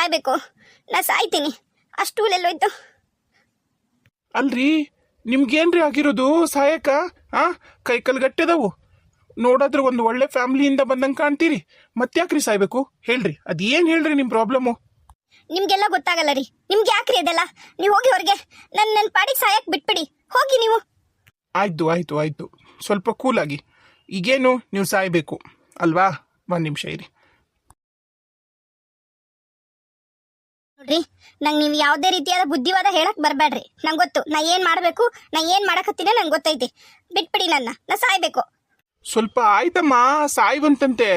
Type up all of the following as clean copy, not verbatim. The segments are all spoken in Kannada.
ಸಾಯ್ಬೇಕು, ನಾ ಸಾಯ್ತೀನಿ. ಅಷ್ಟು ಎಲ್ಲೋಯ್ತು? ಅಲ್ರಿ ನಿಮ್ಗೇನ್ರಿ ಆಗಿರೋದು ಸಾಯಕ? ಕೈಕಲ್ ಗಟ್ಟೆದವು. ನೋಡಾದ್ರೆ ಒಂದು ಒಳ್ಳೆ ಫ್ಯಾಮಿಲಿಯಿಂದ ಬಂದಂಗೆ ಕಾಣ್ತೀರಿ, ಮತ್ತ್ಯಾಕ್ರಿ ಸಾಯ್ಬೇಕು ಹೇಳ್ರಿ? ಅದೇನು ಹೇಳ್ರಿ ನಿಮ್ಮ ಪ್ರಾಬ್ಲಮ್ಮು? ನಿಮ್ಗೆಲ್ಲ ಗೊತ್ತಾಗಲ್ಲ ರೀ. ನಿಮ್ಗೆ ಯಾಕ್ರಿ ಅದೆಲ್ಲ? ನೀವು ಹೋಗಿ ಹೊರಗೆ. ನನ್ನ ಪಾಡಿಗೆ ಸಾಯಕ್ಕೆ ಬಿಟ್ಬಿಡಿ, ಹೋಗಿ ನೀವು. ಆಯ್ತು ಆಯ್ತು ಆಯ್ತು, ಸ್ವಲ್ಪ ಕೂಲಾಗಿ. ಈಗೇನು ನೀವು ಸಾಯ್ಬೇಕು ಅಲ್ವಾ? ಒಂದು ನಿಮಿಷ ಇರಿ. ನೋಡ್ರಿ, ನಂಗೆ ನೀವು ಯಾವುದೇ ರೀತಿಯಾದ ಬುದ್ಧಿವಾದ ಹೇಳಕ್ ಬರಬೇಡ್ರಿ. ನಂಗೆ ಗೊತ್ತು ನಾ ಏನು ಮಾಡಬೇಕು, ನಾ ಏನು ಮಾಡಕತ್ತೀನೋ ನಂಗೆ ಗೊತ್ತೈತಿ. ಬಿಟ್ಬಿಡಿ ನನ್ನ, ನಾ ಸಾಯ್ಬೇಕು. ಸ್ವಲ್ಪ ಆಯ್ತಮ್ಮ, ಸಾಯ್ವಂತಂತೆ.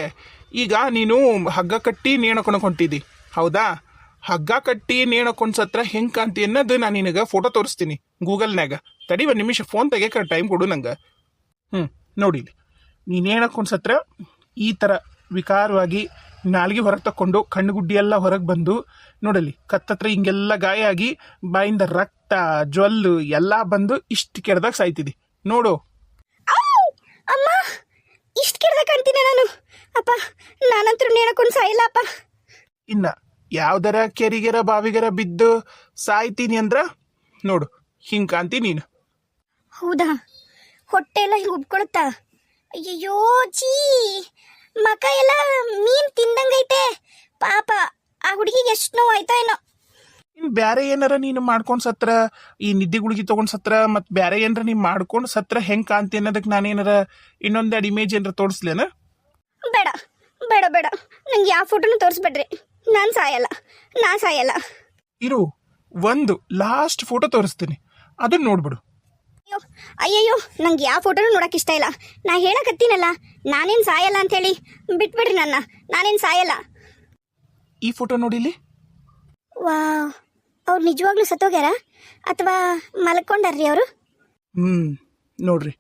ಈಗ ನೀನು ಹಗ್ಗ ಕಟ್ಟಿ ನೇಣಕೊಂಡು ಹೊಂಟಿದ್ದಿ ಹೌದಾ? ಹಗ್ಗ ಕಟ್ಟಿ ನೇಣಕೊಂಡು ಸತ್ರ ಹೆಂಗೆ ಕಾಂತಿ ಅನ್ನೋದು ನಾನು ನಿನಗೆ ಫೋಟೋ ತೋರಿಸ್ತೀನಿ ಗೂಗಲ್ನಾಗ. ತಡಿ ಒಂದು ನಿಮಿಷ, ಫೋನ್ ತೆಗಿಯಕ್ಕೆ ಟೈಮ್ ಕೊಡು ನಂಗೆ. ನೋಡಿ, ನೀನು ನೇಣಕೊಂಡು ಸತ್ರ ಈ ಥರ ವಿಕಾರವಾಗಿ ನಾಲ್ಗೆ ಹೊರಗೆ ತಕ್ಕೊಂಡು ಕಣ್ಣುಗುಡ್ಡಿ ಎಲ್ಲ ಹೊರಗೆ ಬಂದು ನೋಡಲಿ, ಕತ್ತತ್ರ ಹಿಂಗೆಲ್ಲ ಗಾಯ ಆಗಿ ಬಾಯಿಂದ ರಕ್ತ ಜ್ವಲ್ಲು ಎಲ್ಲ ಬಂದು ಇಷ್ಟು ಕೆಡ್ದಾಗ ಸಾಯ್ತಿದ್ದಿ ನೋಡು. ಅಮ್ಮ, ಇಷ್ಟು ಕೆಡ್ದಾಗ ಕಾಣ್ತೀನಿ ನಾನು. ಅಪ್ಪ, ನಾನಂತರೂ ನೇಣಕೊಂಡು ಸಾಯಿಲ್ಲ ಅಪ್ಪ. ಇನ್ನ ಯಾವ್ದರ ಕೆರಿಗೆರ ಬಾವಿಗೆರ ಬಿದ್ದು ಸಾಯ್ತೀನಿ ಅಂದ್ರ ನೋಡು ಹಿಂಗೆ ಕಾಂತಿ ನೀನು. ಹೌದಾ? ಹೊಟ್ಟೆ ಎಲ್ಲ ಹಿಂಗೆ ಉಬ್ಕೊಳುತ್ತಾ? ಅಯ್ಯಯ್ಯೋ ಜೀ, ಮಕ ಎಲ್ಲ ಮೀನ್ ತಿಂದಂಗೈತೆ. ಪಾಪ ಆ ಹುಡುಗಿಗೆ ಎಷ್ಟು ನೋವು ಆಯ್ತಾ ಏನೋ. ಇನ್ನು ಬೇರೆ ಏನಾರ ನೀನು ಮಾಡ್ಕೊಂಡು ಸತ್ರ, ಈ ನಿದ್ದೆ ಗುಳಿಗೆ ತೊಗೊಂಡು ಸತ್ರ, ಮತ್ತು ಬೇರೆ ಏನಾರ ನೀನು ಮಾಡ್ಕೊಂಡು ಸತ್ರ ಹೆಂಗೆ ಕಾಂತಿ ಅನ್ನೋದಕ್ಕೆ ನಾನೇನಾರ ಇನ್ನೊಂದೆರಡು ಇಮೇಜ್ ಏನಾರ ತೋರಿಸ್ಲೇನ? ಬೇಡ ಬೇಡ ಬೇಡ, ನಂಗೆ ಯಾವ ಫೋಟೋನು ತೋರಿಸ್ಬೇಡ್ರಿ. ನಾನು ಸಾಯಲ್ಲ, ನಾ ಸಾಯಲ್ಲ. ಇರು, ಒಂದು ಲಾಸ್ಟ್ ಫೋಟೋ ತೋರಿಸ್ತೀನಿ, ಅದನ್ನ ನೋಡ್ಬಿಡು. ಅಯ್ಯೋ ಅಯ್ಯಯ್ಯೋ, ನಂಗೆ ಯಾವ ಫೋಟೋನು ನೋಡಕ್ಕೆ ಇಷ್ಟ ಇಲ್ಲ. ನಾ ಹೇಳಕತ್ತೀನಲ್ಲ, ನಾನೇನು ಸಾಯಲ್ಲ ಅಂತ ಹೇಳಿ. ಬಿಟ್ಬಿಡ್ರಿ ನನ್ನ, ನಾನೇನು ಸಾಯಲ್ಲ. ಈ ಫೋಟೋ ನೋಡಿಲಿ. ವಾ, ಅವ್ರು ನಿಜವಾಗ್ಲೂ ಸತ್ತೋಗ್ಯಾರ ಅಥವಾ ಮಲ್ಕೊಂಡಾರ್ರಿ ಅವರು? ನೋಡ್ರಿ,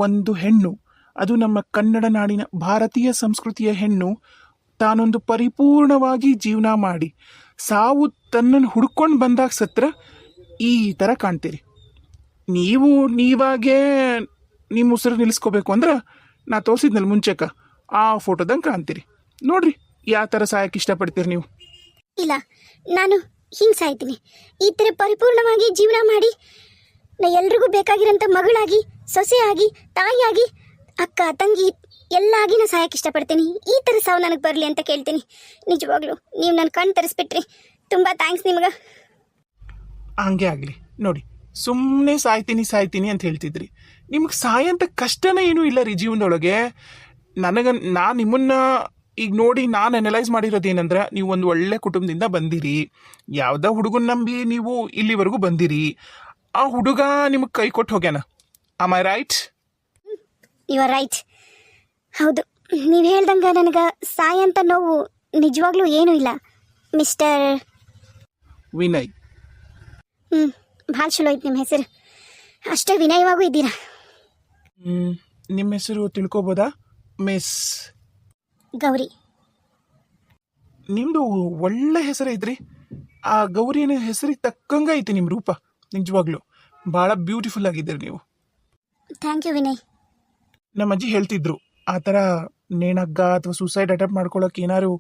ಒಂದು ಹೆಣ್ಣು, ಅದು ನಮ್ಮ ಕನ್ನಡ ನಾಡಿನ ಭಾರತೀಯ ಸಂಸ್ಕೃತಿಯ ಹೆಣ್ಣು, ತಾನೊಂದು ಪರಿಪೂರ್ಣವಾಗಿ ಜೀವನ ಮಾಡಿ ಸಾವು ತನ್ನನ್ನು ಹುಡ್ಕೊಂಡು ಬಂದಾಗ ಸತ್ರ ಈ ಥರ ಕಾಣ್ತೀರಿ. ನೀವು ನೀವಾಗೇ ನಿಮ್ಮ ಉಸಿರು ನಿಲ್ಲಿಸ್ಕೋಬೇಕು ಅಂದ್ರೆ ನಾ ತೋರಿಸಿದ್ನಲ್ಲ ಮುಂಚೆಕ, ಆ ಫೋಟೋದಂಗೆ ಕಾಣ್ತೀರಿ. ನೋಡ್ರಿ ಯಾವ ಥರ ಸಾಯಕ್ಕೆ ಇಷ್ಟಪಡ್ತೀರಿ ನೀವು. ಇಲ್ಲ, ನಾನು ಹಿಂಗೆ ಸಾಯ್ತೀನಿ. ಈ ಥರ ಪರಿಪೂರ್ಣವಾಗಿ ಜೀವನ ಮಾಡಿ ನಾ ಎಲ್ರಿಗೂ ಬೇಕಾಗಿರೋಂಥ ಮಗಳಾಗಿ, ಸೊಸೆಯಾಗಿ, ತಾಯಿಯಾಗಿ, ಅಕ್ಕ ತಂಗಿ ಎಲ್ಲ ಆಗಿ ನಾ ಸಾಯಕ್ಕೆ ಇಷ್ಟಪಡ್ತೀನಿ. ಈ ಥರ ಸಾವು ನನಗೆ ಬರಲಿ ಅಂತ ಕೇಳ್ತೀನಿ. ನಿಜವಾಗ್ಲೂ ನೀವು ನನ್ನ ಕಣ್ಣು ತರಿಸ್ಬಿಟ್ರಿ, ತುಂಬ ಥ್ಯಾಂಕ್ಸ್ ನಿಮ್ಗೆ. ಹಂಗೆ ಆಗಲಿ ನೋಡಿ, ಸುಮ್ಮನೆ ಸಾಯ್ತೀನಿ ಅಂತ ಹೇಳ್ತಿದ್ರಿ. ನಿಮ್ಗೆ ಸಾಯಂತ ಕಷ್ಟನೇ ಏನೂ ಇಲ್ಲ ರೀ ಜೀವನದೊಳಗೆ. ನಾ ನಿಮ್ಮನ್ನ ಈಗ ನೋಡಿ ನಾನು ಅನಲೈಸ್ ಮಾಡಿರೋದೇನಂದ್ರೆ, ನೀವು ಒಂದು ಒಳ್ಳೆ ಕುಟುಂಬದಿಂದ ಬಂದಿರಿ, ಯಾವುದೋ ಹುಡುಗನ ನಂಬಿ ನೀವು ಇಲ್ಲಿವರೆಗೂ ಬಂದಿರಿ. ಆ ಹುಡುಗ ನಿಮಗೆ ಕೈ ಕೊಟ್ಟು ಹೋಗ್ಯಾನ. Am I right? You are right. ಹೌದು, ನೀವು ಹೇಳ್ದಂಗೆ ನನಗೆ ಸಾಯಂತ ನೋವು ನಿಜವಾಗ್ಲೂ ಏನೂ ಇಲ್ಲ ಮಿಸ್ಟರ್ ವಿನಯ್. ಭಾಳ ಚಲೋ ಐತೆ ನಿಮ್ಮ ಹೆಸರು. ಅಷ್ಟೇ ವಿನಯವಾಗೂ ಇದ್ದೀರಾ. ನಿಮ್ಮ ಹೆಸರು ತಿಳ್ಕೊಬೋದಾ? ಮಿಸ್ ಗೌರಿ. ನಿಮ್ಮದು ಒಳ್ಳೆ ಹೆಸರು ಐತ್ರಿ. ಆ ಗೌರಿನ ಹೆಸರಿಗೆ ತಕ್ಕಂಗೆ ಐತಿ ನಿಮ್ಮ ರೂಪ. ನಿಜವಾಗ್ಲೂ ಭಾಳ ಬ್ಯೂಟಿಫುಲ್ ಆಗಿದ್ದೀರಿ ನೀವು. Thank you Vinay. ನಮ್ಮ ಅಜ್ಜಿ ಹೇಳ್ತಿದ್ರು, ಆ ಥರ ನೇಣಗ್ಗ ಅಥವಾ ಸೂಸೈಡ್ ಅಟೆಂಪ್ಟ್ ಮಾಡ್ಕೊಳಕ್ಕೆ ಏನಾರು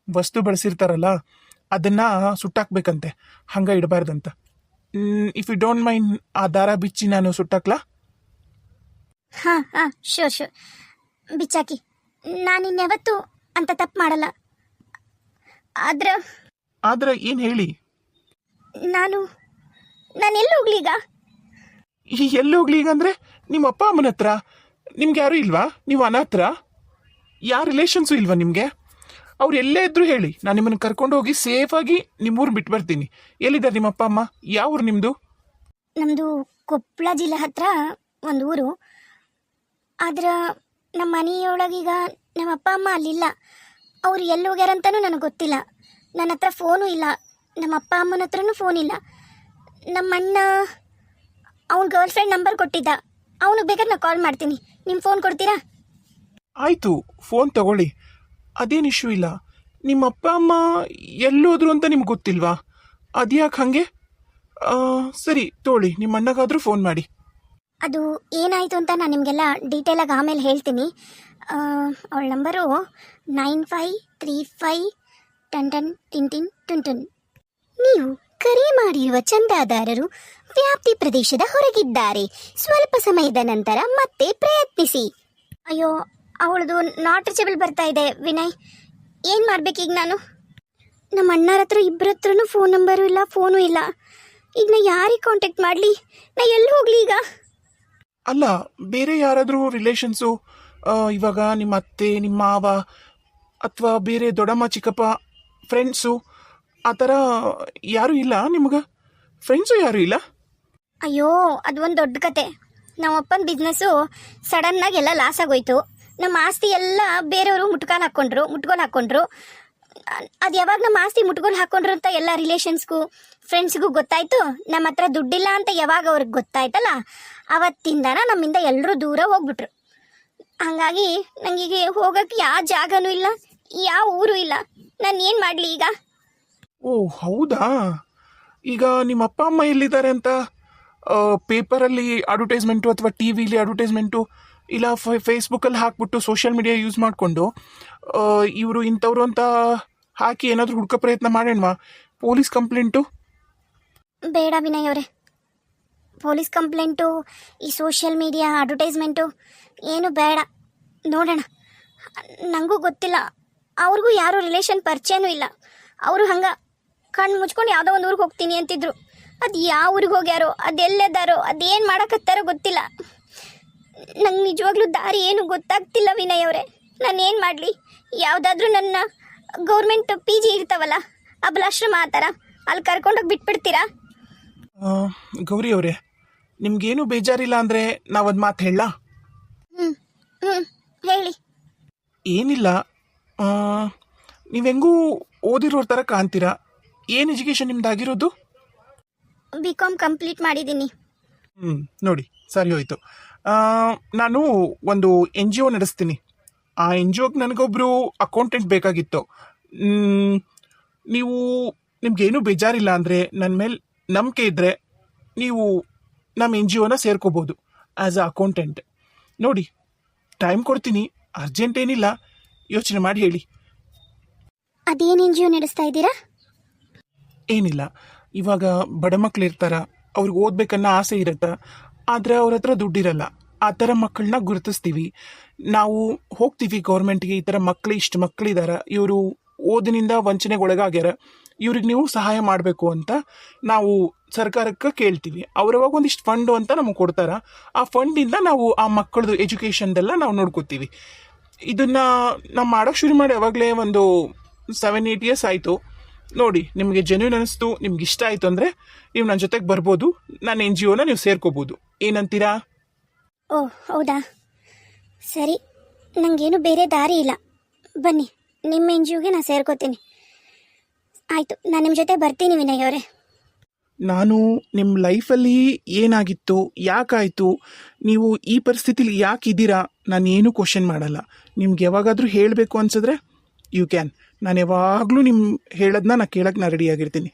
ವಸ್ತು ಬಳಸಿರ್ತಾರಲ್ಲ, ಅದನ್ನು ಸುಟ್ಟಾಕ್ಬೇಕಂತೆ, ಹಂಗೆ ಇಡಬಾರ್ದಂತ. ಇಫ್ ಯು ಡೋಂಟ್ ಮೈಂಡ್, ಆ ದಾರ ಬಿಚ್ಚಿ ನಾನು ಸುಟ್ಟಾಕ್ಲಾ? ಹಾಂ ಶೋರ್ ಬಿಚ್ಚಾಕಿ. ನಾನಿನ್ಯಾವತ್ತೂ ಅಂತ ತಪ್ಪು ಮಾಡಲ್ಲ. ಆದ್ರೆ ಏನು ಹೇಳಿ? ನಾನು ಎಲ್ಲಿ ಹೋಗ್ಲಿ ಈಗ? ಎಲ್ಲಿ ಹೋಗ್ಲಿ ಈಗ ಅಂದರೆ, ನಿಮ್ಮ ಅಪ್ಪ ಅಮ್ಮನ ಹತ್ರ ನಿಮ್ಗೆ ಯಾರೂ ಇಲ್ವಾ? ನೀವು ಅನಾಥರ? ಯಾರ ರಿಲೇಷನ್ಸು ಇಲ್ವಾ ನಿಮಗೆ? ಅವ್ರು ಎಲ್ಲೇ ಇದ್ರು ಹೇಳಿ, ನಾನು ನಿಮ್ಮನ್ನು ಕರ್ಕೊಂಡು ಹೋಗಿ ಸೇಫಾಗಿ ನಿಮ್ಮೂರು ಬಿಟ್ಟು ಬರ್ತೀನಿ. ಎಲ್ಲಿದ್ದಾರೆ ನಿಮ್ಮ ಅಪ್ಪ ಅಮ್ಮ? ಯಾವ ಊರು ನಿಮ್ಮದು? ನಮ್ಮದು ಕೊಪ್ಪಳ ಜಿಲ್ಲೆ ಹತ್ರ ಒಂದು ಊರು. ಆದ್ರೆ ನಮ್ಮ ಮನೆಯೊಳಗೀಗ ನಮ್ಮ ಅಪ್ಪ ಅಮ್ಮ ಅಲ್ಲಿಲ್ಲ. ಅವ್ರು ಎಲ್ಲಿ ಹೋಗ್ಯಾರಂತನೂ ನನಗೆ ಗೊತ್ತಿಲ್ಲ. ನನ್ನ ಹತ್ರ ಫೋನು ಇಲ್ಲ, ನಮ್ಮ ಅಪ್ಪ ಅಮ್ಮನ ಹತ್ರನೂ ಫೋನ್ ಇಲ್ಲ. ನಮ್ಮ ಅಣ್ಣ ಅವ್ನ ಗರ್ಲ್ ಫ್ರೆಂಡ್ ನಂಬರ್ ಕೊಟ್ಟಿದ್ದ, ಅವನಿಗೆ ಬೇಕಾದ್ರೆ ನಾನು ಕಾಲ್ ಮಾಡ್ತೀನಿ. ನಿಮ್ಮ ಫೋನ್ ಕೊಡ್ತೀರಾ? ಆಯಿತು, ಫೋನ್ ತಗೊಳ್ಳಿ, ಅದೇನು ಇಶ್ಯೂ ಇಲ್ಲ. ನಿಮ್ಮ ಅಪ್ಪ ಅಮ್ಮ ಎಲ್ಲೋದ್ರು ಅಂತ ನಿಮ್ಗೆ ಗೊತ್ತಿಲ್ವಾ? ಅದ್ಯಾಕೆ ಹಾಗೆ? ಸರಿ ತಗೊಳ್ಳಿ, ನಿಮ್ಮ ಅಣ್ಣಗಾದರೂ ಫೋನ್ ಮಾಡಿ. ಅದು ಏನಾಯಿತು ಅಂತ ನಾನು ನಿಮಗೆಲ್ಲ ಡೀಟೇಲಾಗಿ ಆಮೇಲೆ ಹೇಳ್ತೀನಿ. ಅವಳ ನಂಬರು 9535 ಟನ್ ಟನ್ ಟಿನ್ ಟಿನ್ ಟುನ್ ಟುನ್. ನೀವು ಕರೆ ಮಾಡಿರುವ ಚಂದಾದಾರರು ವ್ಯಾಪ್ತಿ ಪ್ರದೇಶದ ಹೊರಗಿದ್ದಾರೆ. ಸ್ವಲ್ಪ ಸಮಯದ ನಂತರ ಮತ್ತೆ ಪ್ರಯತ್ನಿಸಿ. ಅಯ್ಯೋ, ಅವಳದು ನಾಟ್ ರೀಚಬಲ್ ಬರ್ತಾ ಇದೆ ವಿನಯ್. ಏನು ಮಾಡ್ಬೇಕೀಗ ನಾನು? ನಮ್ಮ ಅಣ್ಣರ ಹತ್ರ ಇಬ್ಬರ ಹತ್ರನೂ ಫೋನ್ ನಂಬರು ಇಲ್ಲ, ಫೋನು ಇಲ್ಲ. ಈಗ ನಾ ಯಾರಿಗೆ ಕಾಂಟ್ಯಾಕ್ಟ್ ಮಾಡಲಿ? ನಾ ಎಲ್ಲಿ ಹೋಗ್ಲಿ ಈಗ? ಅಲ್ಲ, ಬೇರೆ ಯಾರಾದರೂ ರಿಲೇಷನ್ಸು, ಇವಾಗ ನಿಮ್ಮ ಅತ್ತೆ, ನಿಮ್ಮ ಮಾವ, ಅಥವಾ ಬೇರೆ ದೊಡ್ಡಮ್ಮ ಚಿಕ್ಕಪ್ಪ ಫ್ರೆಂಡ್ಸು, ಆ ಥರ ಯಾರೂ ಇಲ್ಲ ನಿಮ್ಗೆ? ಫ್ರೆಂಡ್ಸು ಯಾರೂ ಇಲ್ಲ? ಅಯ್ಯೋ, ಅದು ಒಂದು ದೊಡ್ಡ ಕತೆ. ನಮ್ಮ ಅಪ್ಪನ ಬಿಸ್ನೆಸ್ಸು ಸಡನ್ನಾಗಿ ಎಲ್ಲ ಲಾಸ್ ಆಗೋಯ್ತು. ನಮ್ಮ ಆಸ್ತಿ ಎಲ್ಲ ಬೇರೆಯವರು ಮುಟ್ಗೋಲು ಹಾಕ್ಕೊಂಡ್ರು. ಅದು ಯಾವಾಗ ನಮ್ಮ ಆಸ್ತಿ ಮುಟ್ಗೋಲು ಹಾಕ್ಕೊಂಡ್ರು ಅಂತ ಎಲ್ಲ ರಿಲೇಷನ್ಸ್ಗೂ ಫ್ರೆಂಡ್ಸ್ಗೂ ಗೊತ್ತಾಯ್ತು. ನಮ್ಮ ಹತ್ರ ದುಡ್ಡಿಲ್ಲ ಅಂತ ಯಾವಾಗ ಅವ್ರಿಗೆ ಗೊತ್ತಾಯ್ತಲ್ಲ, ಅವತ್ತಿಂದನ ನಮ್ಮಿಂದ ಎಲ್ಲರೂ ದೂರ ಹೋಗ್ಬಿಟ್ರು. ಹಂಗಾಗಿ ನನಗೆ ಹೋಗೋಕ್ಕೆ ಯಾವ ಜಾಗನೂ ಇಲ್ಲ, ಯಾವ ಊರು ಇಲ್ಲ. ನಾನು ಏನು ಮಾಡಲಿ ಈಗ? ಓ ಹೌದಾ? ಈಗ ನಿಮ್ಮ ಅಪ್ಪ ಅಮ್ಮ ಎಲ್ಲಿದ್ದಾರೆ ಅಂತ ಪೇಪರಲ್ಲಿ ಅಡ್ವರ್ಟೈಸ್ಮೆಂಟು ಅಥವಾ ಟಿ ವಿಲಿ ಅಡ್ವರ್ಟೈಸ್ಮೆಂಟು ಇಲ್ಲ ಫೇಸ್ಬುಕ್ಕಲ್ಲಿ ಹಾಕ್ಬಿಟ್ಟು ಸೋಷಿಯಲ್ ಮೀಡಿಯಾ ಯೂಸ್ ಮಾಡಿಕೊಂಡು ಇವರು ಇಂಥವ್ರು ಅಂತ ಹಾಕಿ ಏನಾದರೂ ಹುಡ್ಕೋ ಪ್ರಯತ್ನ ಮಾಡೋಣವಾ? Police complaint? ಬೇಡ ವಿನಯ್ ಅವರೇ, ಪೊಲೀಸ್ ಕಂಪ್ಲೇಂಟು, ಈ ಸೋಷಿಯಲ್ ಮೀಡಿಯಾ ಅಡ್ವರ್ಟೈಸ್ಮೆಂಟು ಏನು ಬೇಡ. ನೋಡೋಣ. ನನಗೂ ಗೊತ್ತಿಲ್ಲ, ಅವ್ರಿಗೂ ಯಾರೂ ರಿಲೇಷನ್ ಪರಿಚಯನೂ ಇಲ್ಲ. ಅವರು ಹಂಗೆ ಕಣ್ಣು ಮುಚ್ಕೊಂಡು ಯಾವುದೋ ಒಂದು ಊರಿಗೆ ಹೋಗ್ತೀನಿ ಅಂತಿದ್ರು. ಅದು ಯಾವ ಊರಿಗೆ ಹೋಗ್ಯಾರೋ, ಅದೆಲ್ಲಿದ್ದಾರೋ, ಅದೇನು ಮಾಡೋಕತ್ತಾರೋ ಗೊತ್ತಿಲ್ಲ. ನಂಗೆ ನಿಜವಾಗ್ಲೂ ದಾರಿ ಏನು ಗೊತ್ತಾಗ್ತಿಲ್ಲ ವಿನಯ್ ಅವರೇ. ನಾನು ಏನು ಮಾಡಲಿ? ಯಾವುದಾದ್ರೂ ನನ್ನ ಗೌರ್ಮೆಂಟ್ PG ಇರ್ತಾವಲ್ಲ, ಅಬಲಾಶ್ರಮ ಆ ಥರ, ಅಲ್ಲಿ ಕರ್ಕೊಂಡೋಗಿ ಬಿಟ್ಬಿಡ್ತೀರಾ? ಗೌರಿ ಅವರೇ, ನಿಮ್ಗೇನು ಬೇಜಾರಿಲ್ಲ ಅಂದರೆ ನಾವೊಂದು ಮಾತು ಹೇಳ? ಹೇಳಿ. ಏನಿಲ್ಲ, ನೀವು ಹೆಂಗೂ ಓದಿರೋ ಥರ ಕಾಣ್ತೀರಾ. ಏನು ಎಜುಕೇಷನ್ ನಿಮ್ದಾಗಿರೋದು? BCom ಕಂಪ್ಲೀಟ್ ಮಾಡಿದ್ದೀನಿ. ನೋಡಿ, ಸರಿ ಹೋಯ್ತು. ನಾನು ಒಂದು NGO ನಡೆಸ್ತೀನಿ. ಆ NGOಗೆ ನನಗೊಬ್ಬರು ಅಕೌಂಟೆಂಟ್ ಬೇಕಾಗಿತ್ತು. ನಿಮ್ಗೇನು ಬೇಜಾರಿಲ್ಲ ಅಂದರೆ, ನನ್ನ ಮೇಲೆ ನಂಬಿಕೆ ಇದ್ದರೆ ನೀವು ನಮ್ಮ NGOನ ಸೇರ್ಕೋಬೋದು ಆ್ಯಸ್ ಅ ಅಕೌಂಟೆಂಟ್. ನೋಡಿ, ಟೈಮ್ ಕೊಡ್ತೀನಿ, ಅರ್ಜೆಂಟ್ ಏನಿಲ್ಲ, ಯೋಚನೆ ಮಾಡಿ ಹೇಳಿ. ಅದೇನು NGO ನಡೆಸ್ತಾ ಇದ್ದೀರಾ? ಏನಿಲ್ಲ, ಇವಾಗ ಬಡ ಮಕ್ಳು ಇರ್ತಾರ, ಅವ್ರಿಗೆ ಓದ್ಬೇಕನ್ನೋ ಆಸೆ ಇರುತ್ತೆ, ಆದರೆ ಅವ್ರ ಹತ್ರ ದುಡ್ಡಿರಲ್ಲ. ಆ ಥರ ಮಕ್ಕಳನ್ನ ಗುರುತಿಸ್ತೀವಿ. ನಾವು ಹೋಗ್ತೀವಿ ಗೌರ್ಮೆಂಟ್ಗೆ, ಈ ಥರ ಇಷ್ಟು ಮಕ್ಕಳಿದ್ದಾರೆ, ಇವರು ಓದಿನಿಂದ ವಂಚನೆಗೆ ಒಳಗಾಗ್ಯಾರ, ಇವ್ರಿಗೆ ನೀವು ಸಹಾಯ ಮಾಡಬೇಕು ಅಂತ ನಾವು ಸರ್ಕಾರಕ್ಕೆ ಕೇಳ್ತೀವಿ. ಅವ್ರವಾಗ ಒಂದಿಷ್ಟು ಫಂಡು ಅಂತ ನಮಗೆ ಕೊಡ್ತಾರ. ಆ ಫಂಡಿಂದ ನಾವು ಆ ಮಕ್ಕಳದು ಎಜುಕೇಷನ್ದೆಲ್ಲ ನಾವು ನೋಡ್ಕೋತೀವಿ. ಇದನ್ನು ನಾವು ಮಾಡೋಕ್ಕೆ ಶುರು ಮಾಡಿ ಯಾವಾಗಲೇ ಒಂದು 7-8 ಇಯರ್ಸ್ ಆಯಿತು. ನೋಡಿ, ನಿಮಗೆ ಜೆನ್ಯೂನ್ ಅನಿಸ್ತು, ನಿಮ್ಗೆ ಇಷ್ಟ ಆಯಿತು ಅಂದರೆ ನೀವು ನನ್ನ ಜೊತೆಗೆ ಬರ್ಬೋದು, ನನ್ನ NGOನ ನೀವು ಸೇರ್ಕೋಬೋದು. ಏನಂತೀರಾ? ಓ ಹೌದಾ, ಸರಿ. ನನಗೇನು ಬೇರೆ ದಾರಿ ಇಲ್ಲ, ಬನ್ನಿ, ನಿಮ್ಮ NGOಗೆ ನಾನು ಸೇರ್ಕೋತೀನಿ. ಆಯಿತು, ನಾನು ನಿಮ್ಮ ಜೊತೆ ಬರ್ತೀನಿ ವಿನಯ್ ಅವರೇ. ನಾನು ನಿಮ್ಮ ಲೈಫಲ್ಲಿ ಏನಾಗಿತ್ತು, ಯಾಕಾಯಿತು, ನೀವು ಈ ಪರಿಸ್ಥಿತಿಲಿ ಯಾಕಿದ್ದೀರಾ, ನಾನೇನು ಕ್ವಶನ್ ಮಾಡಲ್ಲ. ನಿಮ್ಗೆ ಯಾವಾಗಾದರೂ ಹೇಳಬೇಕು ಅನ್ಸಿದ್ರೆ ಯು ಕ್ಯಾನ್. ನಾನು ಯಾವಾಗಲೂ ನಿಮ್ಮ ಹೇಳೋದನ್ನ ನಾನು ಕೇಳೋಕ್ಕೆ ನಾನು ರೆಡಿಯಾಗಿರ್ತೀನಿ.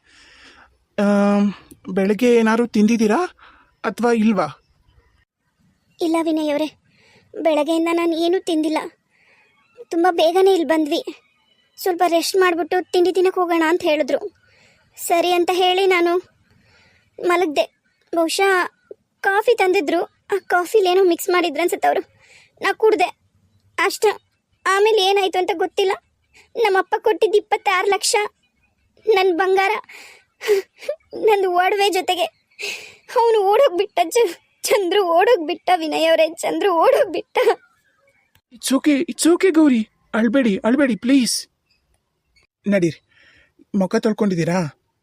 ಬೆಳಗ್ಗೆ ಏನಾದ್ರು ತಿಂದಿದ್ದೀರಾ ಅಥವಾ ಇಲ್ವಾ? ಇಲ್ಲ ವಿನಯ್ ಅವರೇ, ಬೆಳಗ್ಗೆಯಿಂದ ನಾನು ಏನೂ ತಿಂದಿಲ್ಲ. ತುಂಬ ಬೇಗನೆ ಇಲ್ಲಿ ಬಂದ್ವಿ. ಸ್ವಲ್ಪ ರೆಸ್ಟ್ ಮಾಡಿಬಿಟ್ಟು ತಿಂಡಿ ತಿನ್ನಕ್ಕೆ ಹೋಗೋಣ ಅಂತ ಹೇಳಿದ್ರು. ಸರಿ ಅಂತ ಹೇಳಿ ನಾನು ಮಲಗಿದೆ. ಬಹುಶಃ ಕಾಫಿ ತಂದಿದ್ರು, ಆ ಕಾಫಿಲಿ ಏನೋ ಮಿಕ್ಸ್ ಮಾಡಿದ್ರು ಅನ್ಸುತ್ತೆ ಅವರು. ನಾ ಕುಡ್ದೆ ಅಷ್ಟ. ಆಮೇಲೆ ಏನಾಯಿತು ಅಂತ ಗೊತ್ತಿಲ್ಲ. ನಮ್ಮಪ್ಪ ಕೊಟ್ಟಿದ್ದು 26 ಲಕ್ಷ, ನನ್ನ ಬಂಗಾರ, ನಂದು ಒಡವೆ ಜೊತೆಗೆ ಅವನು ಓಡೋಗ್ಬಿಟ್ಟ. ಚಂದ್ರು ಓಡೋಗ್ಬಿಟ್ಟ ವಿನಯ್ ಅವರೇ, ಚಂದ್ರು ಓಡೋಗ್ಬಿಟ್ಟ. ಇಟ್ಸ್ ಓಕೆ ಗೌರಿ, ಅಳ್ಬೇಡಿ ಪ್ಲೀಸ್. ನಡೀರಿ, ಮುಖ ತೊಳ್ಕೊಂಡಿದ್ದೀರಾ?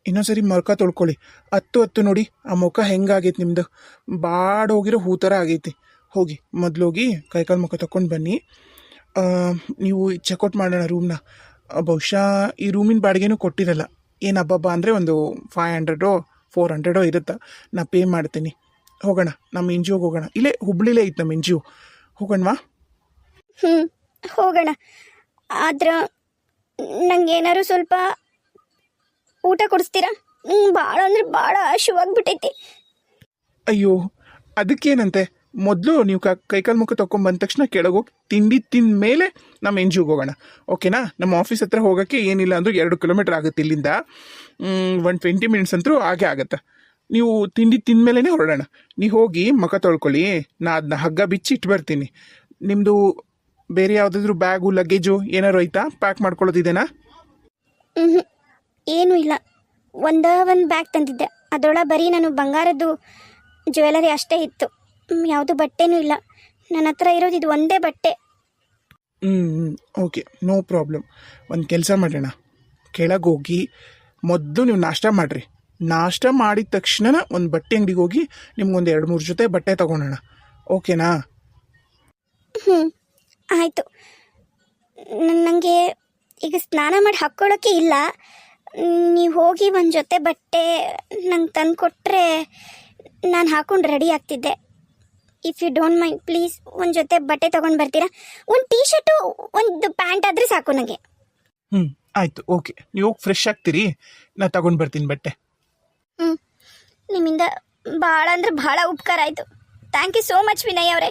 ಇನ್ನೊಂದ್ಸರಿ ಮುಖ ತೊಳ್ಕೊಳ್ಳಿ. ಹತ್ತು ನೋಡಿ, ಆ ಮುಖ ಹೆಂಗಾಗೈತೆ ನಿಮ್ಮದು, ಬಾಡೋಗಿರೋ ಹೂ ಥರ ಆಗೈತಿ. ಹೋಗಿ ಮೊದಲೋಗಿ ಕೈಕಾಲು ಮುಖ ತೊಗೊಂಡು ಬನ್ನಿ. ನೀವು ಚೆಕ್ಔಟ್ ಮಾಡೋಣ ರೂಮ್ನ. ಬಹುಶಃ ಈ ರೂಮಿನ ಬಾಡಿಗೆನೂ ಕೊಟ್ಟಿರಲ್ಲ. ಏನು ಹಬ್ಬ ಅಂದರೆ ಒಂದು 500-400 ಇರುತ್ತೆ. ನಾ ಪೇ ಮಾಡ್ತೀನಿ. ಹೋಗೋಣ, ನಮ್ಮ NGOಗೆ ಹೋಗೋಣ. ಇಲ್ಲೇ ಹುಬ್ಳಿಲೇ ಐತೆ ನಮ್ಮ NGO. ಹೋಗೋಣವಾ? ಹೋಗೋಣ. ಆದ್ರೆ ನಂಗೆ ಏನಾದ್ರು ಸ್ವಲ್ಪ ಊಟ ಕೊಡಿಸ್ತೀರಾ? ಭಾಳ ಅಂದ್ರೆ ಭಾಳ ಹಶುವಾಗ್ಬಿಟ್ಟೈತಿ. ಅಯ್ಯೋ, ಅದಕ್ಕೇನಂತೆ, ಮೊದಲು ನೀವು ಕೈಕಾಲು ಮುಖ ತೊಗೊಂಡು ಬಂದ ತಕ್ಷಣ ಕೆಳಗೋಗಿ ತಿಂಡಿ ತಿಂದ ಮೇಲೆ ನಮ್ಮ ಎನ್ ಜಿಗೆ ಹೋಗೋಣ. ಓಕೆನಾ? ನಮ್ಮ ಆಫೀಸ್ ಹತ್ರ ಹೋಗೋಕ್ಕೆ ಏನಿಲ್ಲ ಅಂದರೂ 2 ಕಿಲೋಮೀಟ್ರ್ ಆಗುತ್ತೆ ಇಲ್ಲಿಂದ. 20 ಮಿನಿಟ್ಸ್ ಅಂತೂ ಹಾಗೆ ಆಗುತ್ತೆ. ನೀವು ತಿಂಡಿ ತಿಂದ ಮೇಲೇ ಹೊರಡೋಣ. ನೀವು ಹೋಗಿ ಮುಖ ತೊಳ್ಕೊಳ್ಳಿ, ನಾ ಅದನ್ನ ಹಗ್ಗ ಬಿಚ್ಚಿ ಇಟ್ಟು ಬರ್ತೀನಿ. ನಿಮ್ಮದು ಬೇರೆ ಯಾವುದಾದ್ರೂ ಬ್ಯಾಗು ಲಗೇಜು ಏನಾರು ಐತಾ ಪ್ಯಾಕ್ ಮಾಡ್ಕೊಳ್ಳೋದಿದೆನಾ? ಹ್ಞೂ, ಏನೂ ಇಲ್ಲ. ಒಂದು ಬ್ಯಾಗ್ ತಂದಿದ್ದೆ, ಅದರೊಳಗೆ ಬರೀ ನಾನು ಬಂಗಾರದ್ದು ಜ್ಯುವೆಲರಿ ಅಷ್ಟೇ ಇತ್ತು. ಯಾವುದು ಬಟ್ಟೆನೂ ಇಲ್ಲ. ನನ್ನ ಹತ್ರ ಇರೋದು ಇದು ಒಂದೇ ಬಟ್ಟೆ. Okay, no problem. ಒಂದು ಕೆಲಸ ಮಾಡೋಣ, ಕೆಳಗೆ ಹೋಗಿ ಮೊದಲು ನೀವು ನಾಷ್ಟ ಮಾಡಿರಿ. ನಾಷ್ಟ ಮಾಡಿದ ತಕ್ಷಣ ಒಂದು ಬಟ್ಟೆ ಅಂಗಡಿಗೆ ಹೋಗಿ ನಿಮ್ಗೊಂದು 2-3 ಜೊತೆ ಬಟ್ಟೆ ತೊಗೊಳೋಣ. ಓಕೆನಾ? ಹ್ಞೂ, ಆಯಿತು. ನನಗೆ ಈಗ ಸ್ನಾನ ಮಾಡಿ ಹಾಕ್ಕೊಳ್ಳೋಕ್ಕೆ ಇಲ್ಲ. ನೀವು ಹೋಗಿ ಒಂದು ಜೊತೆ ಬಟ್ಟೆ ನಂಗೆ ತಂದು ಕೊಟ್ಟರೆ ನಾನು ಹಾಕ್ಕೊಂಡು ರೆಡಿ ಆಗ್ತಿದ್ದೆ. If you don't mind please ಒಂದು ಜೊತೆ ಬಟ್ಟೆ ತೊಗೊಂಡು ಬರ್ತೀರಾ? ಒಂದು ಟೀ ಶರ್ಟು, ಒಂದು ಪ್ಯಾಂಟ್ ಆದರೆ ಸಾಕು ನನಗೆ. ಆಯಿತು, ಓಕೆ. ನೀವು ಹೋಗಿ ಫ್ರೆಶ್ ಆಗ್ತೀರಿ, ನಾನು ತಗೊಂಡು ಬರ್ತೀನಿ ಬಟ್ಟೆ. ನಿಮ್ಮಿಂದ ಭಾಳ ಅಂದರೆ ಭಾಳ ಉಪಕಾರ ಆಯಿತು. Thank you so much Vinay ಅವರೇ.